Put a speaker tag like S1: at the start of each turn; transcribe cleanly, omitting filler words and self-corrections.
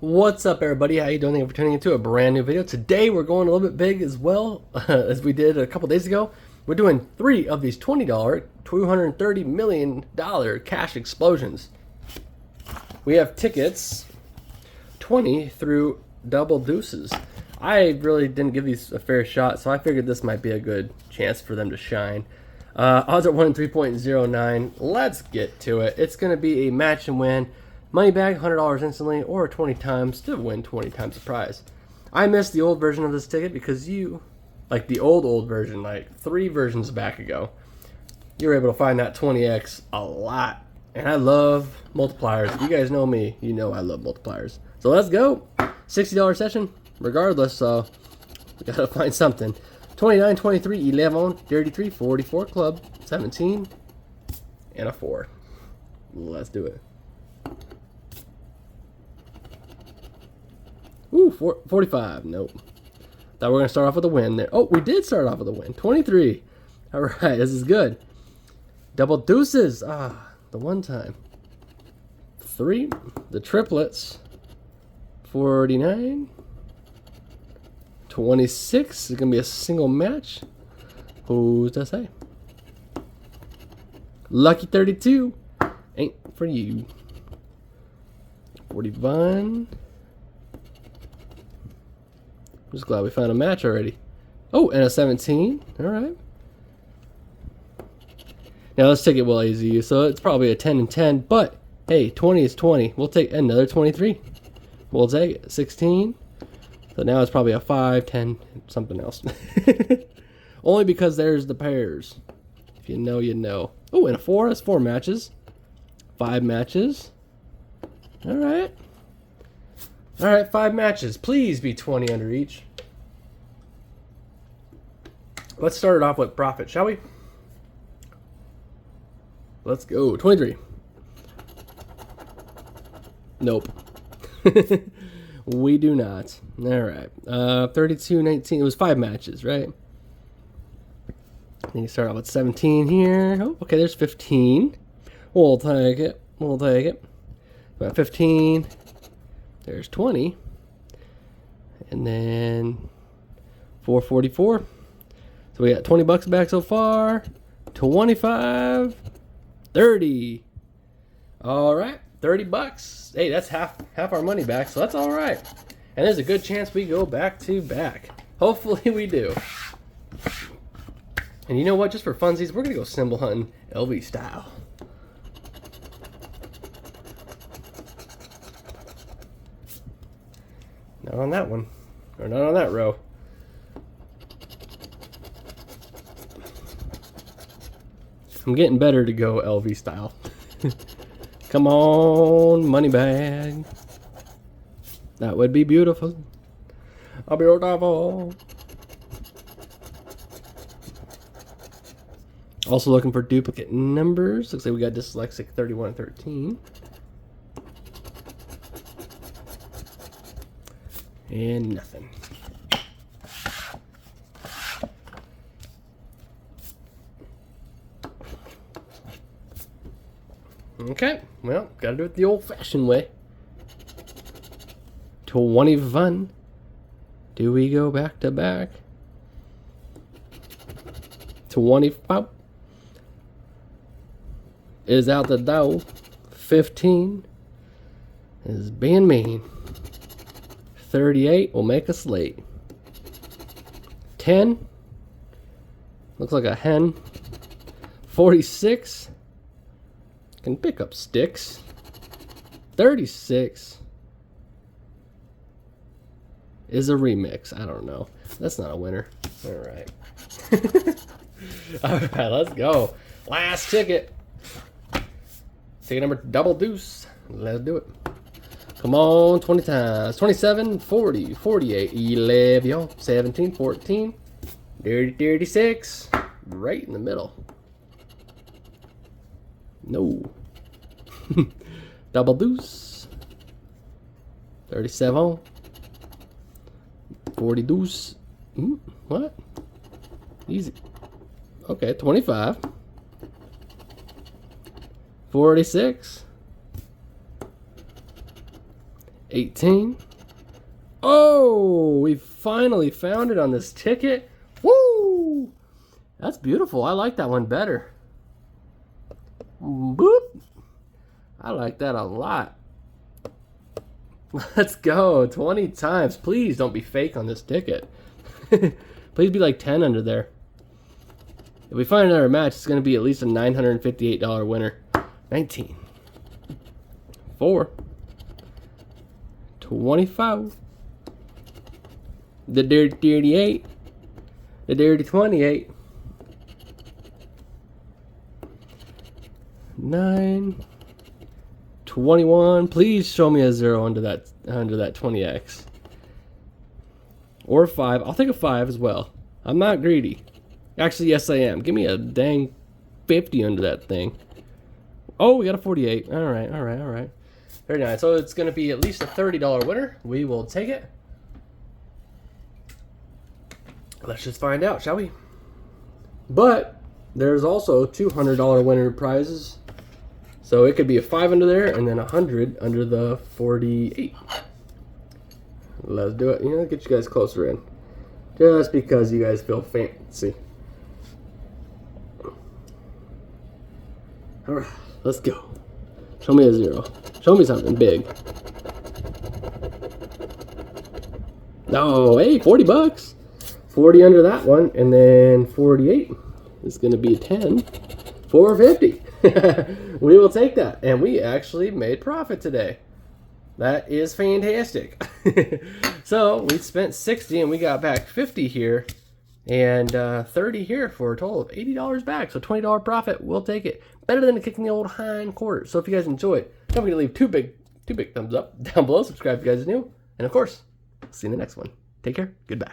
S1: What's up, everybody? How you doing? Thank you for tuning into a brand new video. Today we're going a little bit big as well as we did a couple days ago. We're doing 3 of these $20, $230 million cash explosions. We have tickets 20 through double deuces. I really didn't give these a fair shot, so I figured this might be a good chance for them to shine. Odds are 1 in 3.09. Let's get to it. It's going to be a match and win. Money back, $100 instantly, or 20 times to win 20 times the prize. I missed the old version of this ticket because you, like the old version, like 3 versions back ago, you were able to find that 20x a lot. And I love multipliers. If you guys know me, you know I love multipliers. So let's go. $60 session, regardless, so we gotta find something. 29, 23, 11, 33, 44 club, 17, and a 4. Let's do it. Ooh, 45. Nope. Thought we were going to start off with a win there. Oh, we did start off with a win. 23. All right, this is good. Double deuces. Ah, the one time. 3. The triplets. 49. 26. It's going to be a single match. Who's to say? Lucky 32. Ain't for you. 41. I'm just glad we found a match already. Oh, and a 17. All right. Now let's take it well easy. So it's probably a 10 and 10, but hey, 20 is 20. We'll take another 23. We'll take it. 16. So now it's probably a 5, 10, something else. Only because there's the pairs. If you know, you know. Oh, and a 4. That's 4 matches. 5 matches. All right. All right, 5 matches. Please be 20 under each. Let's start it off with profit, shall we? Let's go. 23. Nope. We do not. All right. 32, 19. It was 5 matches, right? Then you start off with 17 here. Oh, okay, there's 15. We'll take it. We'll take it. About 15. There's 20. And then 444. So we got 20 bucks back so far. 25. 30. All right. 30 bucks. Hey, that's half our money back, so that's all right. And there's a good chance we go back to back. Hopefully we do. And you know what? Just for funsies, we're going to go symbol hunting LV style. Not on that one. Or not on that row. I'm getting better to go LV style. Come on, money bag. That would be beautiful. I'll be beautiful. Also looking for duplicate numbers. Looks like we got dyslexic 31 and 13. And nothing. Okay, well, gotta do it the old-fashioned way. 21. Do we go back to back? 25 is out the door. 15 is being mean. 38 will make us late. 10 looks like a hen. 46 can pick up sticks. 36 is a remix. I don't know. That's not a winner. All right. All right, let's go. Last ticket. Ticket number double deuce. Let's do it. Come on, 20 times. 27, 40, 48, 11, 17, 14, 36. Right in the middle. No. Double deuce. 37. 40 deuce. What? Easy. Okay, 25. 46. 18. Oh, we finally found it on this ticket. Woo! That's beautiful. I like that one better. Boop. I like that a lot. Let's go. 20 times. Please don't be fake on this ticket. Please be like 10 under there. If we find another match, it's going to be at least a $958 winner. 19. 4. 25. The dirty 38. The dirty 28. 9. 21. Please show me a 0 under that 20x. Or a 5. I'll take a 5 as well. I'm not greedy. Actually, yes I am. Give me a dang 50 under that thing. Oh, we got a 48. Alright. Very nice. So it's going to be at least a $30 winner. We will take it. Let's just find out, shall we? But there's also $200 winner prizes. So it could be a 5 under there and then 100 under the 48. Let's do it. You know, get you guys closer in. Just because you guys feel fancy. Alright, let's go. Show me a 0. Show me something big. Oh, hey, 40 bucks. 40 under that one, and then 48 is going to be a 10. 450. We will take that, and we actually made profit today. That is fantastic. So we spent 60 and we got back 50 here and 30 here for a total of $80 back. So $20 profit, we'll take it. Better than kicking the old hind quarter. So if you guys enjoyed, don't forget to leave two big thumbs up down below. Subscribe if you guys are new, and of course, see you in the next one. Take care. Goodbye.